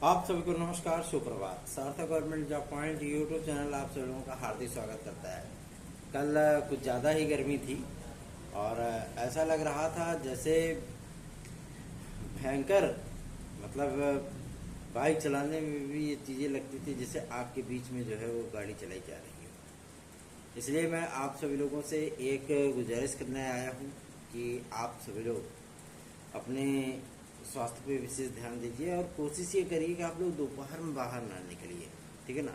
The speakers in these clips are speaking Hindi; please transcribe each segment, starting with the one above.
आप सभी को नमस्कार, सुप्रभात। सार्थक government job point YouTube channel आप सभी लोगों का हार्दिक स्वागत करता है। कल कुछ ज़्यादा ही गर्मी थी और ऐसा लग रहा था जैसे भयंकर, मतलब बाइक चलाने में भी ये चीज़ें लगती थी जैसे आग के बीच में जो है वो गाड़ी चलाई जा रही है। इसलिए मैं आप सभी लोगों से एक गुजारिश करने आया हूँ कि आप सभी लोग अपने स्वास्थ्य पे विशेष ध्यान दीजिए और कोशिश ये करिए कि आप लोग दोपहर में बाहर ना निकलिए, ठीक है ना।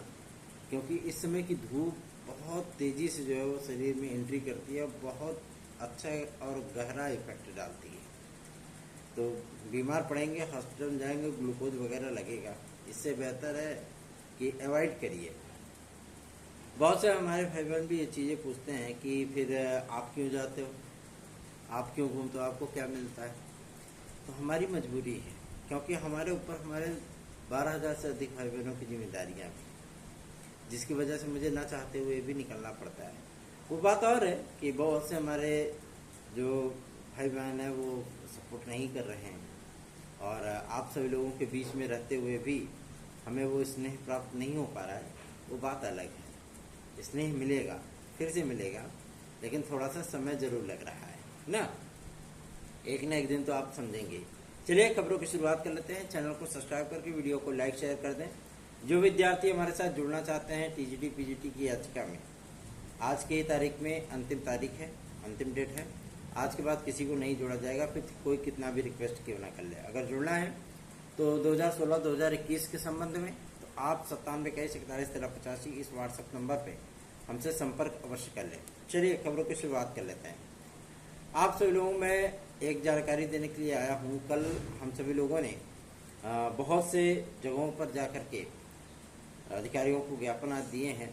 क्योंकि इस समय की धूप बहुत तेज़ी से जो है वो शरीर में एंट्री करती है और बहुत अच्छा और गहरा इफेक्ट डालती है। तो बीमार पड़ेंगे, हॉस्पिटल में जाएंगे, ग्लूकोज वगैरह लगेगा। इससे बेहतर है कि अवॉइड करिए। बहुत से हमारे भाई बहन भी ये चीज़ें पूछते हैं कि फिर आप क्यों जाते हो, आप क्यों घूमते हो, आपको क्या मिलता है। तो हमारी मजबूरी है, क्योंकि हमारे ऊपर हमारे 12,000 से अधिक भाई बहनों की जिम्मेदारियाँ भी, जिसकी वजह से मुझे ना चाहते हुए भी निकलना पड़ता है। वो बात और है कि बहुत से हमारे जो भाई बहन हैं वो सपोर्ट नहीं कर रहे हैं और आप सभी लोगों के बीच में रहते हुए भी हमें वो स्नेह प्राप्त नहीं हो पा रहा है। वो बात अलग है। स्नेह मिलेगा, फिर से मिलेगा, लेकिन थोड़ा सा समय ज़रूर लग रहा है ना। एक ना एक दिन तो आप समझेंगे। चलिए खबरों की शुरुआत कर लेते हैं। चैनल को सब्सक्राइब करके वीडियो को लाइक शेयर कर दें। जो विद्यार्थी हमारे साथ जुड़ना चाहते हैं टीजीटी पीजीटी की याचिका में, आज की तारीख में अंतिम तारीख है, अंतिम डेट है। आज के बाद किसी को नहीं जोड़ा जाएगा, फिर कोई कितना भी रिक्वेस्ट क्यों ना कर ले। अगर जुड़ना है तो 2016-2021 के संबंध में तो आप 9721411385 इस व्हाट्सएप नंबर पर हमसे संपर्क अवश्य कर लें। चलिए खबरों की शुरुआत कर लेते हैं। आप सभी लोगों में एक जानकारी देने के लिए आया हूँ। कल हम सभी लोगों ने बहुत से जगहों पर जाकर के अधिकारियों को ज्ञापन आज दिए हैं।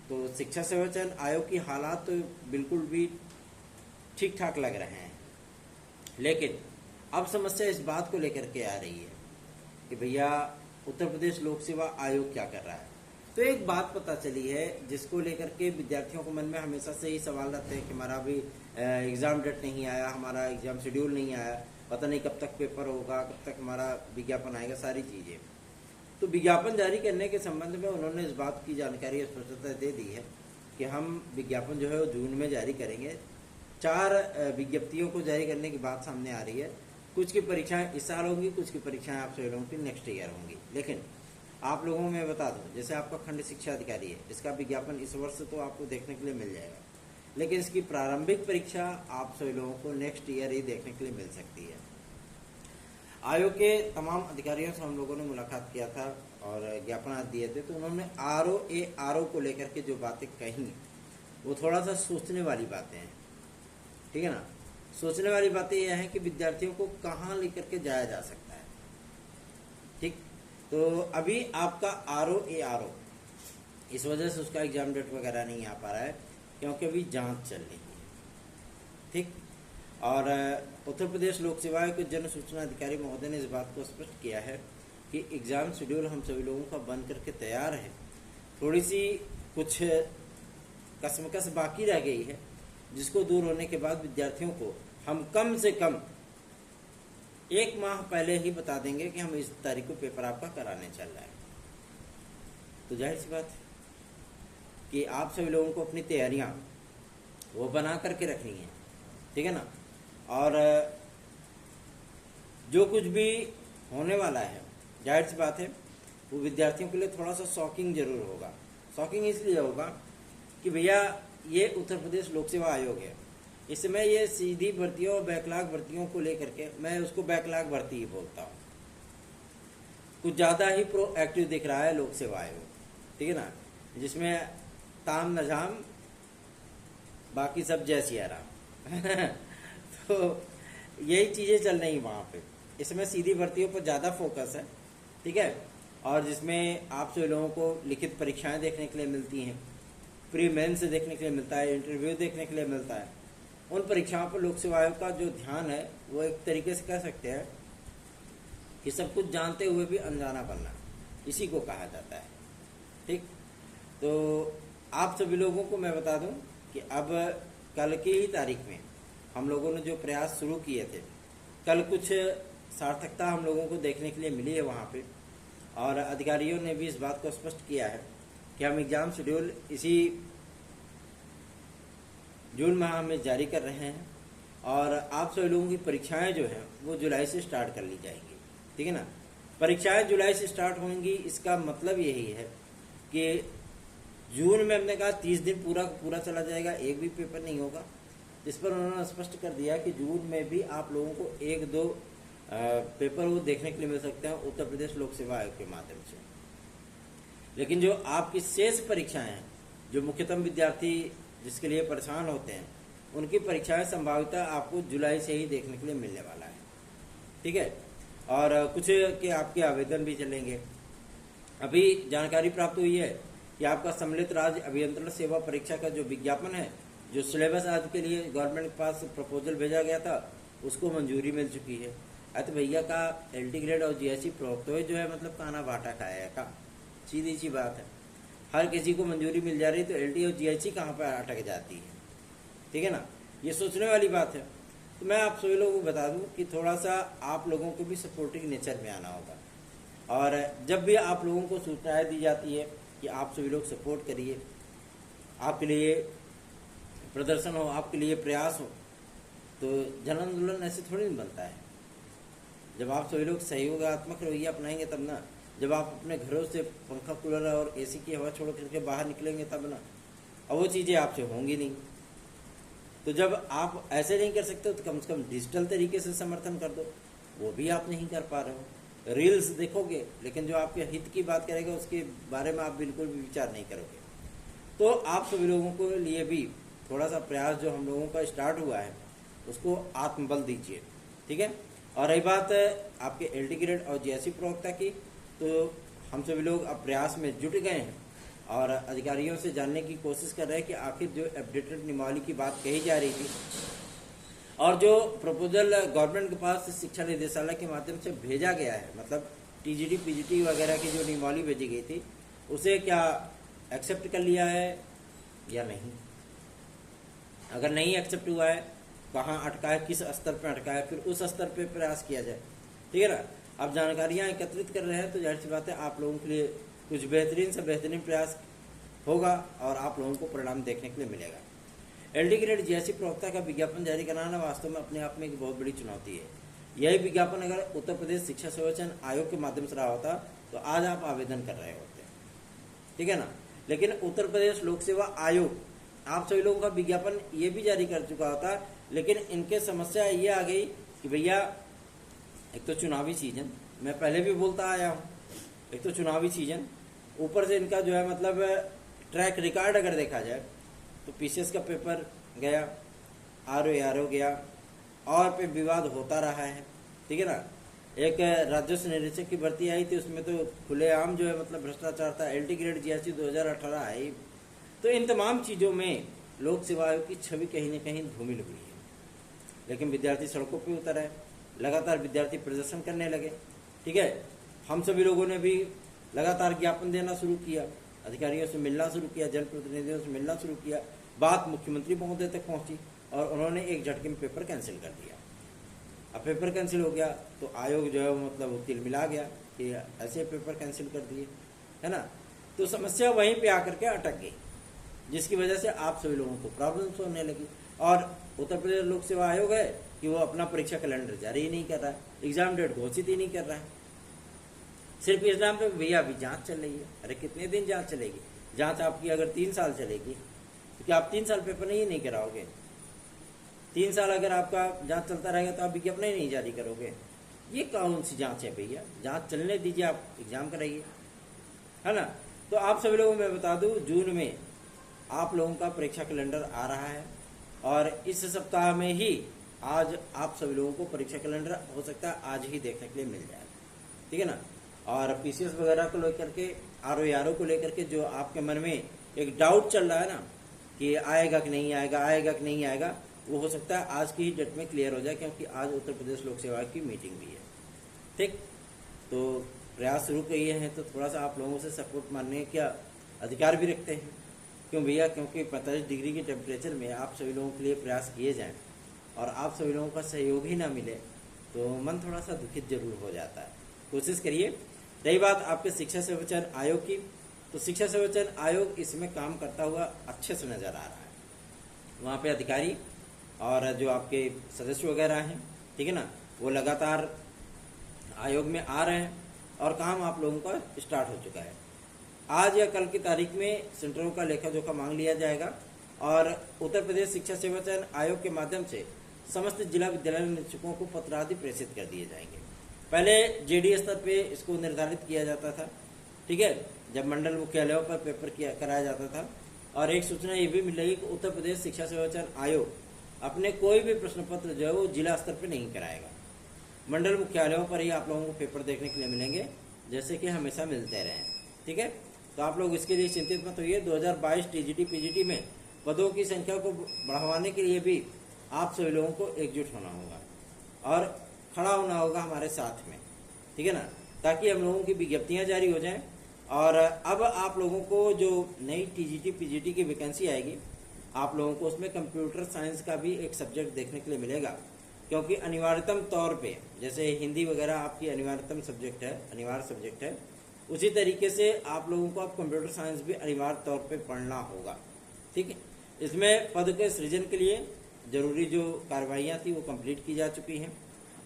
तो शिक्षा सेवा चयन आयोग की हालात तो बिल्कुल भी ठीक ठाक लग रहे हैं, लेकिन अब समस्या इस बात को लेकर के आ रही है कि भैया उत्तर प्रदेश लोक सेवा आयोग क्या कर रहा है। तो एक बात पता चली है जिसको लेकर के विद्यार्थियों को मन में हमेशा से ही सवाल रहते हैं कि हमारा अभी एग्ज़ाम डेट नहीं आया, हमारा एग्ज़ाम शेड्यूल नहीं आया, पता नहीं कब तक पेपर होगा, कब तक हमारा विज्ञापन आएगा, सारी चीज़ें। तो विज्ञापन जारी करने के संबंध में उन्होंने इस बात की जानकारी स्पष्टता दे दी है कि हम विज्ञापन जो है वो जून में जारी करेंगे। 4 विज्ञप्तियों को जारी करने की बात सामने आ रही है। कुछ की परीक्षाएं इस साल होंगी, कुछ की परीक्षाएं आप सभी लोगों की नेक्स्ट ईयर होंगी। लेकिन आप लोगों में मैं बता दूं, जैसे आपका खंड शिक्षा अधिकारी है, इसका विज्ञापन इस वर्ष तो आपको देखने के लिए मिल जाएगा, लेकिन इसकी प्रारंभिक परीक्षा आप सभी लोगों को नेक्स्ट ईयर ही देखने के लिए मिल सकती है। आयोग के तमाम अधिकारियों से हम लोगों ने मुलाकात किया था और ज्ञापन आज दिए थे। तो उन्होंने आरओ को लेकर के जो बातें कही वो थोड़ा सा सोचने वाली बातें हैं, ठीक है ना। सोचने वाली बातें यह है कि विद्यार्थियों को कहाँ लेकर के जाया जा सकता है, ठीक। तो अभी आपका आरओ इस वजह से उसका एग्जाम डेट वगैरह नहीं आ पा रहा है, क्योंकि अभी जांच चल रही है, ठीक। और उत्तर प्रदेश लोक सेवा आयोग के जन सूचना अधिकारी महोदय ने इस बात को स्पष्ट किया है कि एग्ज़ाम शेड्यूल हम सभी लोगों का बन करके तैयार है। थोड़ी सी कुछ कसमकस बाकी रह गई है, जिसको दूर होने के बाद विद्यार्थियों को हम कम से कम 1 माह पहले ही बता देंगे कि हम इस तारीख को पेपर आपका कराने चल रहा है। तो जाहिर सी बात है कि आप सभी लोगों को अपनी तैयारियां वो बना करके रखनी है, ठीक है ना। और जो कुछ भी होने वाला है, जाहिर सी बात है वो विद्यार्थियों के लिए थोड़ा सा शॉकिंग जरूर होगा। शॉकिंग इसलिए होगा कि भैया ये उत्तर प्रदेश लोक सेवा आयोग है, इस समय ये सीधी भर्तियों और बैकलॉग भर्तियों को लेकर के, मैं उसको बैकलॉग भर्ती ही बोलता हूँ, कुछ ज़्यादा ही प्रोएक्टिव दिख रहा है लोक सेवा आयोग, ठीक है ना। जिसमें ताम नजाम बाकी सब जय सिया राम तो यही चीज़ें चल रही वहाँ पे। इसमें सीधी भर्तियों पर ज़्यादा फोकस है, ठीक है। और जिसमें आप सभी लोगों को लिखित परीक्षाएं देखने के लिए मिलती हैं, प्री मेंस देखने के लिए मिलता है, इंटरव्यू देखने के लिए मिलता है। उन परीक्षाओं पर लोक सेवा आयोग का जो ध्यान है वो एक तरीके से कह सकते हैं कि सब कुछ जानते हुए भी अनजाना बनना, इसी को कहा जाता है, ठीक। तो आप सभी लोगों को मैं बता दूं कि अब कल की ही तारीख में हम लोगों ने जो प्रयास शुरू किए थे, कल कुछ सार्थकता हम लोगों को देखने के लिए मिली है वहाँ पे। और अधिकारियों ने भी इस बात को स्पष्ट किया है कि हम एग्जाम शेड्यूल इसी जून माह में जारी कर रहे हैं और आप सभी लोगों की परीक्षाएं जो हैं वो जुलाई से स्टार्ट कर ली जाएंगी, ठीक है ना। परीक्षाएं जुलाई से स्टार्ट होंगी, इसका मतलब यही है कि जून में हमने कहा 30 दिन पूरा पूरा चला जाएगा, एक भी पेपर नहीं होगा। इस पर उन्होंने स्पष्ट कर दिया कि जून में भी आप लोगों को 1-2 पेपर वो देखने के लिए मिल सकते हैं उत्तर प्रदेश लोक सेवा आयोग के माध्यम से। लेकिन जो आपकी शेष परीक्षाएं हैं, जो मुख्यतम विद्यार्थी जिसके लिए परेशान होते हैं, उनकी परीक्षाएं संभावितः आपको जुलाई से ही देखने के लिए मिलने वाला है, ठीक है। और कुछ के आपके आवेदन भी चलेंगे। अभी जानकारी प्राप्त हुई है कि आपका सम्मिलित राज्य अभियंत्रण सेवा परीक्षा का जो विज्ञापन है, जो सिलेबस आज के लिए गवर्नमेंट के पास प्रपोजल भेजा गया था, उसको मंजूरी मिल चुकी है। तो भैया का LT ग्रेड और GSC प्रोक्त जो है मतलब काना बाटा खाया है का, सीधी सी बात है। हर किसी को मंजूरी मिल जा रही है तो LT और GSC कहाँ पर अटक जाती है, ठीक है ना। ये सोचने वाली बात है। तो मैं आप सभी लोगों को बता दूं कि थोड़ा सा आप लोगों को भी सपोर्टिव नेचर में आना होगा। और जब भी आप लोगों को सूचनाएं दी जाती है कि आप सभी लोग सपोर्ट करिए, आपके लिए प्रदर्शन हो, आपके लिए प्रयास हो, तो जन आंदोलन ऐसे थोड़ी नहीं बनता है। जब आप सभी लोग सहयोगात्मक रवैया अपनाएंगे तब ना, जब आप अपने घरों से पंखा कूलर और AC की हवा छोड़ करके बाहर निकलेंगे तब ना, और वो चीज़ें आपसे होंगी नहीं। तो जब आप ऐसे नहीं कर सकते तो कम से कम डिजिटल तरीके से समर्थन कर दो, वो भी आप नहीं कर पा रहे हो। रील्स देखोगे लेकिन जो आपके हित की बात करेगा उसके बारे में आप बिल्कुल भी विचार नहीं करोगे। तो आप सभी लोगों के लिए भी थोड़ा सा प्रयास जो हम लोगों का स्टार्ट हुआ है उसको आत्मबल दीजिए, ठीक है। और रही बात आपके LT ग्रेड और GSC प्रवक्ता की, तो हम सभी लोग अब प्रयास में जुट गए हैं और अधिकारियों से जानने की कोशिश कर रहे हैं कि आखिर जो अपडेटेड नियमावली की बात कही जा रही थी और जो प्रपोजल गवर्नमेंट के पास शिक्षा निदेशालय के माध्यम से भेजा गया है, मतलब TGT PGT वगैरह की जो नियमावली भेजी गई थी, उसे क्या एक्सेप्ट कर लिया है या नहीं। अगर नहीं एक्सेप्ट हुआ है, कहाँ अटका है, किस स्तर पर अटका है, फिर उस स्तर पर प्रयास किया जाए, ठीक है ना। आप जानकारियाँ एकत्रित कर रहे हैं तो जाहिर सी बात है आप लोगों के लिए कुछ बेहतरीन से बेहतरीन प्रयास होगा और आप लोगों को परिणाम देखने के लिए मिलेगा। LT ग्रेड GSC प्रवक्ता का विज्ञापन जारी कराना वास्तव में अपने आप में एक बहुत बड़ी चुनौती है। यही विज्ञापन अगर उत्तर प्रदेश शिक्षा संवर्धन आयोग के माध्यम से रहा होता तो आज आप आवेदन कर रहे होते, ठीक है ना। लेकिन उत्तर प्रदेश लोक सेवा आयोग आप सभी लोगों का विज्ञापन ये भी जारी कर चुका होता, लेकिन इनके समस्या ये आ गई कि भैया एक तो चुनावी सीजन, मैं पहले भी बोलता आया हूँ, एक तो चुनावी सीजन, ऊपर से इनका जो है मतलब ट्रैक रिकॉर्ड अगर देखा जाए तो PCS का पेपर गया, RO गया और पे विवाद होता रहा है, ठीक है ना। एक राजस्व निरीक्षक की भर्ती आई थी, उसमें तो खुलेआम जो है मतलब भ्रष्टाचार था। LT ग्रेड GSC 2018 आई। तो इन तमाम चीज़ों में लोक सेवा आयोग की छवि कहीं न कहीं धूमिल हुई है। लेकिन विद्यार्थी सड़कों पर उतर आए, लगातार विद्यार्थी प्रदर्शन करने लगे, ठीक है। हम सभी लोगों ने भी लगातार ज्ञापन देना शुरू किया, अधिकारियों से मिलना शुरू किया, जनप्रतिनिधियों से मिलना शुरू किया। बात मुख्यमंत्री महोदय तक पहुंची और उन्होंने एक झटके में पेपर कैंसिल कर दिया। अब पेपर कैंसिल हो गया तो आयोग जो है मतलब तिल मिला गया कि ऐसे पेपर कैंसिल कर दिए, है ना। तो समस्या वहीं पे आकर के अटक गई, जिसकी वजह से आप सभी लोगों को प्रॉब्लम्स होने लगी। और उत्तर प्रदेश लोक सेवा आयोग है कि वो अपना परीक्षा कैलेंडर जारी ही नहीं कर रहा है, एग्जाम डेट घोषित ही नहीं कर रहा है। सिर्फ इस नाम पे भैया अभी जांच चल रही है। अरे कितने दिन जांच चलेगी? जांच आपकी अगर 3 साल चलेगी तो क्या आप 3 साल पेपर नहीं कराओगे? 3 साल अगर आपका जांच चलता रहेगा तो आप विज्ञापन ही नहीं जारी करोगे। ये कौन सी जांच है भैया? जांच चलने दीजिए, आप एग्जाम कराइए, है ना। तो आप सभी लोगों को मैं बता दूं, जून में आप लोगों का परीक्षा कैलेंडर आ रहा है और इस सप्ताह में ही आज आप सभी लोगों को परीक्षा कैलेंडर हो सकता है आज ही देखने के लिए मिल जाए, ठीक है ना। और PCS वगैरह को लेकर के, RO को लेकर के जो आपके मन में एक डाउट चल रहा है ना कि आएगा कि नहीं आएगा, आएगा कि नहीं आएगा, वो हो सकता है आज की ही डेट में क्लियर हो जाए, क्योंकि आज उत्तर प्रदेश लोक सेवा की मीटिंग भी है, ठीक। तो प्रयास शुरू किए हैं तो थोड़ा सा आप लोगों से सपोर्ट मानने का अधिकार भी रखते हैं। क्यों भैया? क्योंकि 45 डिग्री के टेम्परेचर में आप सभी लोगों के लिए प्रयास किए जाएं और आप सभी लोगों का सहयोग ही ना मिले तो मन थोड़ा सा दुखित जरूर हो जाता है। कोशिश करिए रही बात आपके शिक्षा सेवा चयन आयोग की, तो शिक्षा सेवा चयन आयोग इसमें काम करता हुआ अच्छे से नजर आ रहा है। वहाँ पे अधिकारी और जो आपके सदस्य वगैरह हैं, ठीक है ना, वो लगातार आयोग में आ रहे हैं और काम आप लोगों का स्टार्ट हो चुका है। आज या कल की तारीख में सेंटरों का लेखा जोखा मांग लिया जाएगा और उत्तर प्रदेश शिक्षा सेवा चयन आयोग के माध्यम से समस्त जिला विद्यालय निरीक्षकों को पत्र आदि प्रेषित कर दिए जाएंगे। पहले जेडी स्तर पे इसको निर्धारित किया जाता था, ठीक है, जब मंडल मुख्यालयों पर पेपर कराया जाता था। और एक सूचना ये भी मिलेगी कि उत्तर प्रदेश शिक्षा सेवा चयन आयोग अपने कोई भी प्रश्न पत्र जो है वो जिला स्तर पर नहीं कराएगा, मंडल मुख्यालयों पर ही आप लोगों को पेपर देखने के लिए मिलेंगे, जैसे कि हमेशा मिलते रहे, ठीक है। तो आप लोग इसके लिए चिंतित मत होइए। 2022 टीजीटी पीजीटी में पदों की संख्या को बढ़ाने के लिए भी आप सभी लोगों को एकजुट होना होगा और खड़ा होना होगा हमारे साथ में, ठीक है ना, ताकि हम लोगों की विज्ञप्तियां जारी हो जाएं। और अब आप लोगों को जो नई टीजीटी पीजीटी की वैकेंसी आएगी, आप लोगों को उसमें कंप्यूटर साइंस का भी एक सब्जेक्ट देखने के लिए मिलेगा, क्योंकि अनिवार्यतम तौर पे जैसे हिंदी वगैरह आपकी अनिवार्यतम सब्जेक्ट है, अनिवार्य सब्जेक्ट है, उसी तरीके से आप लोगों को अब कंप्यूटर साइंस भी अनिवार्य तौर पे पढ़ना होगा, ठीक है। इसमें पद के सृजन के लिए जरूरी जो कार्रवाइयाँ थी वो कंप्लीट की जा चुकी हैं।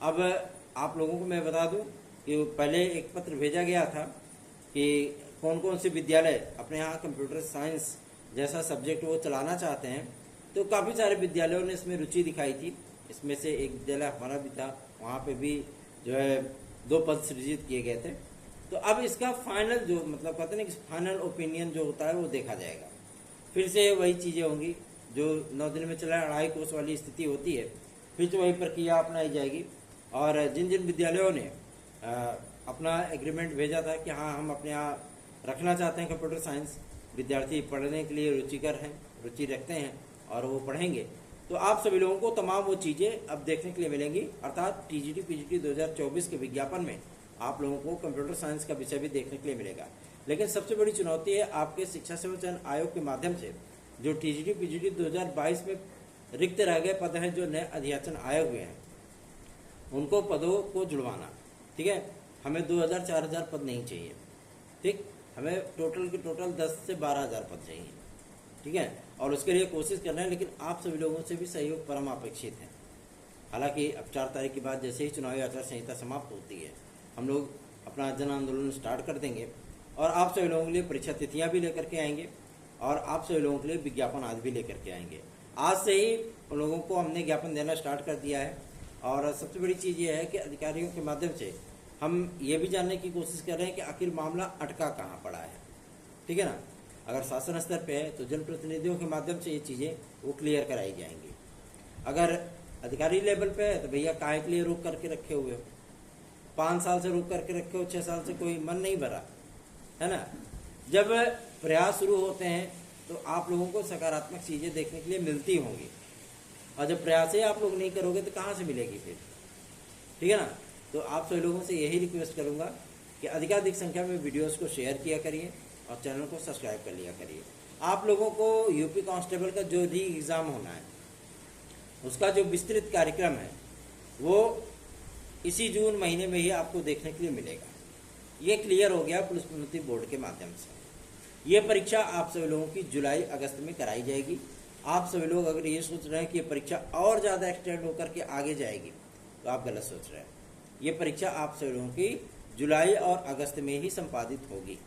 अब आप लोगों को मैं बता दूं कि पहले एक पत्र भेजा गया था कि कौन कौन से विद्यालय अपने यहाँ कंप्यूटर साइंस जैसा सब्जेक्ट वो चलाना चाहते हैं, तो काफ़ी सारे विद्यालयों ने इसमें रुचि दिखाई थी। इसमें से एक विद्यालय हमारा भी था, वहाँ पे भी जो है 2 पद सृजित किए गए थे। तो अब इसका फाइनल जो मतलब कहते हैं कि फाइनल ओपिनियन जो होता है वो देखा जाएगा। फिर से वही चीज़ें होंगी जो 9 दिन में चला 2.5 कोर्स वाली स्थिति होती है, फिर से वही प्रक्रिया अपनाई जाएगी। और जिन जिन विद्यालयों ने अपना एग्रीमेंट भेजा था कि हाँ हम अपने यहाँ रखना चाहते हैं कंप्यूटर साइंस, विद्यार्थी पढ़ने के लिए रुचिकर हैं, रुचि रखते हैं और वो पढ़ेंगे, तो आप सभी लोगों को तमाम वो चीज़ें अब देखने के लिए मिलेंगी। अर्थात टीजीटी पीजीटी 2024 के विज्ञापन में आप लोगों को कंप्यूटर साइंस का विषय भी देखने के लिए मिलेगा। लेकिन सबसे बड़ी चुनौती है आपके शिक्षा सेवा चयन आयोग के माध्यम से जो टीजीटी पीजीटी 2022 में रिक्त रह गए पद हैं, जो नए अध्याचन आए हुए हैं, उनको पदों को जुड़वाना, ठीक है। हमें 2000-4000 पद नहीं चाहिए, ठीक, हमें टोटल के टोटल 10 से 12,000 पद चाहिए, ठीक है। और उसके लिए कोशिश कर रहे हैं, लेकिन आप सभी लोगों से भी सहयोग परम अपेक्षित है। हालांकि अब 4 तारीख के बाद जैसे ही चुनावी आचार संहिता समाप्त होती है, हम लोग अपना जन आंदोलन स्टार्ट कर देंगे और आप सभी लोगों के लिए परीक्षा तिथियां भी लेकर के आएंगे और आप सभी लोगों के लिए विज्ञापन आदि भी लेकर के आएंगे। आज से ही उन लोगों को हमने ज्ञापन देना स्टार्ट कर दिया है। और सबसे बड़ी चीज़ ये है कि अधिकारियों के माध्यम से हम ये भी जानने की कोशिश कर रहे हैं कि आखिर मामला अटका कहाँ पड़ा है, ठीक है ना। अगर शासन स्तर पे है तो जनप्रतिनिधियों के माध्यम से ये चीज़ें वो क्लियर कराई जाएंगी। अगर अधिकारी लेवल पे है तो भैया काहे के लिए रोक करके रखे हुए हो, 5 साल से रोक करके रखे हो, 6 साल से कोई मन नहीं भरा है ना। जब प्रयास शुरू होते हैं तो आप लोगों को सकारात्मक चीज़ें देखने के लिए मिलती होंगी, और जब प्रयास ही आप लोग नहीं करोगे तो कहाँ से मिलेगी फिर, ठीक है ना। तो आप सभी लोगों से यही रिक्वेस्ट करूँगा कि अधिकाधिक संख्या में वीडियोस को शेयर किया करिए और चैनल को सब्सक्राइब कर लिया करिए। आप लोगों को यूपी कांस्टेबल का जो भी एग्ज़ाम होना है उसका जो विस्तृत कार्यक्रम है वो इसी जून महीने में ही आपको देखने के लिए मिलेगा। ये क्लियर हो गया पुलिस प्रोन्नति बोर्ड के माध्यम से। ये परीक्षा आप सभी लोगों की जुलाई अगस्त में कराई जाएगी। आप सभी लोग अगर ये सोच रहे हैं कि ये परीक्षा और ज़्यादा एक्सटेंड होकर के आगे जाएगी तो आप गलत सोच रहे हैं। ये परीक्षा आप सभी लोगों की जुलाई और अगस्त में ही संपादित होगी।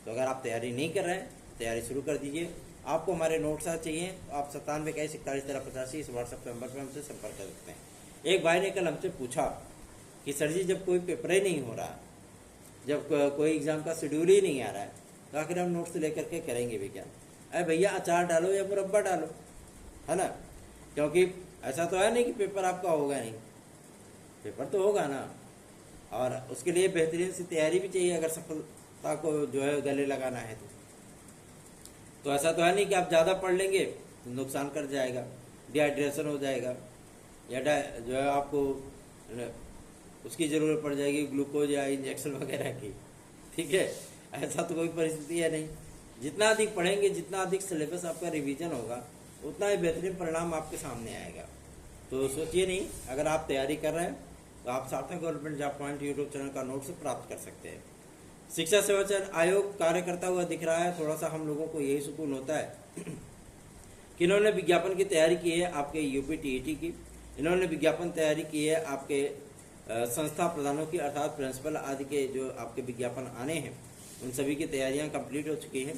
तो अगर आप तैयारी नहीं कर रहे हैं, तैयारी शुरू कर दीजिए। आपको हमारे नोट्स चाहिए तो आप 9721411385 इस व्हाट्सएप नंबर पर हमसे संपर्क कर सकते हैं। एक भाई ने कल हमसे पूछा कि सर जी जब कोई पेपर ही नहीं हो रहा, जब कोई एग्ज़ाम का शेड्यूल ही नहीं आ रहा है, तो आखिर हम नोट्स लेकर के करेंगे भी क्या। अरे भैया अचार डालो या मुरब्बा डालो, है ना, क्योंकि ऐसा तो है नहीं कि पेपर आपका होगा नहीं, पेपर तो होगा ना। और उसके लिए बेहतरीन सी तैयारी भी चाहिए अगर सफलता को जो है गले लगाना है तो ऐसा तो है नहीं कि आप ज़्यादा पढ़ लेंगे तो नुकसान कर जाएगा, डिहाइड्रेशन हो जाएगा या जो है आपको उसकी ज़रूरत पड़ जाएगी ग्लूकोज या इंजेक्शन वगैरह की, ठीक है। ऐसा तो कोई परिस्थिति है नहीं। जितना अधिक पढ़ेंगे, जितना अधिक सिलेबस आपका रिवीजन होगा, उतना ही बेहतरीन परिणाम आपके सामने आएगा। तो सोचिए नहीं, अगर आप तैयारी कर रहे हैं तो आप सार्थक government job point YouTube channel का नोट्स प्राप्त कर सकते हैं। शिक्षा सेवा चयन आयोग कार्य करता हुआ दिख रहा है। थोड़ा सा हम लोगों को यही सुकून होता है कि इन्होंने विज्ञापन की तैयारी की है आपके यूपी टीईटी की, इन्होंने विज्ञापन तैयारी की है आपके संस्था प्रधानों की अर्थात प्रिंसिपल आदि के जो आपके विज्ञापन आने हैं उन सभी की तैयारियां कंप्लीट हो चुकी हैं।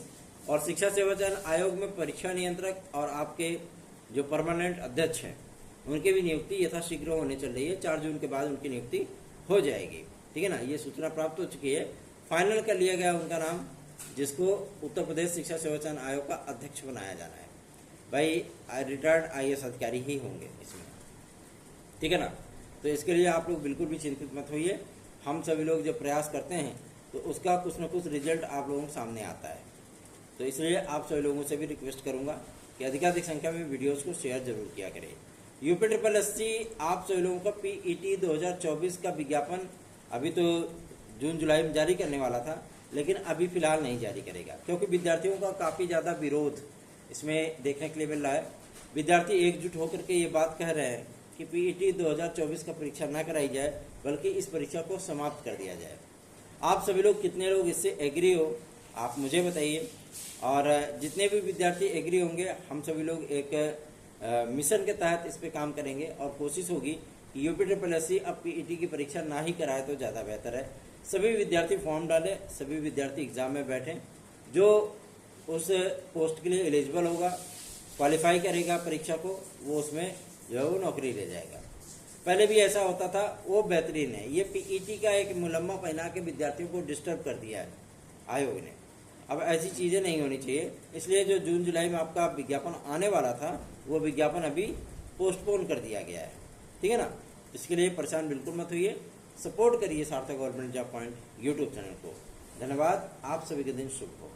और शिक्षा सेवा चयन आयोग में परीक्षा नियंत्रक और आपके जो परमानेंट अध्यक्ष हैं उनकी भी नियुक्ति यथाशीघ्र होने चल रही है। 4 जून के बाद उनकी नियुक्ति हो जाएगी, ठीक है ना। ये सूचना प्राप्त हो चुकी है, फाइनल कर लिया गया उनका नाम, जिसको उत्तर प्रदेश शिक्षा सेवा चयन आयोग का अध्यक्ष बनाया जाना है। भाई रिटायर्ड IAS अधिकारी ही होंगे इसमें, ठीक है ना। तो इसके लिए आप लोग बिल्कुल भी चिंतित मत होइए। हम सभी लोग जब प्रयास करते हैं तो उसका कुछ न कुछ रिजल्ट आप लोगों के सामने आता है। तो इसलिए आप सभी लोगों से भी रिक्वेस्ट करूंगा कि अधिकाधिक संख्या में वीडियोस को शेयर जरूर किया करें। UPSSC आप सभी लोगों का PET 2024 का विज्ञापन अभी तो जून जुलाई में जारी करने वाला था, लेकिन अभी फिलहाल नहीं जारी करेगा, क्योंकि विद्यार्थियों का काफ़ी ज़्यादा विरोध इसमें देखने के लिए मिल रहा है। विद्यार्थी एकजुट होकर के ये बात कह रहे हैं कि PET 2024 का परीक्षा न कराई जाए, बल्कि इस परीक्षा को समाप्त कर दिया जाए। आप सभी लोग कितने लोग इससे एग्री हो आप मुझे बताइए, और जितने भी विद्यार्थी एग्री होंगे हम सभी लोग एक मिशन के तहत इस पे काम करेंगे और कोशिश होगी कि UPSSC अब PET की परीक्षा ना ही कराए तो ज़्यादा बेहतर है। सभी विद्यार्थी फॉर्म डालें, सभी विद्यार्थी एग्जाम में बैठें, जो उस पोस्ट के लिए एलिजिबल होगा, क्वालिफाई करेगा परीक्षा को, वो उसमें जो है वो नौकरी ले जाएगा। पहले भी ऐसा होता था, वो बेहतरीन है। ये PET का एक मुलम्मा पहना के विद्यार्थियों को डिस्टर्ब कर दिया है आयोग ने। अब ऐसी चीज़ें नहीं होनी चाहिए, इसलिए जो जून जुलाई में आपका विज्ञापन आने वाला था वो विज्ञापन अभी पोस्टपोन कर दिया गया है, ठीक है ना। इसके लिए परेशान बिल्कुल मत होइए, सपोर्ट करिए सार्थक government job point YouTube channel को। धन्यवाद, आप सभी के दिन शुभ हो।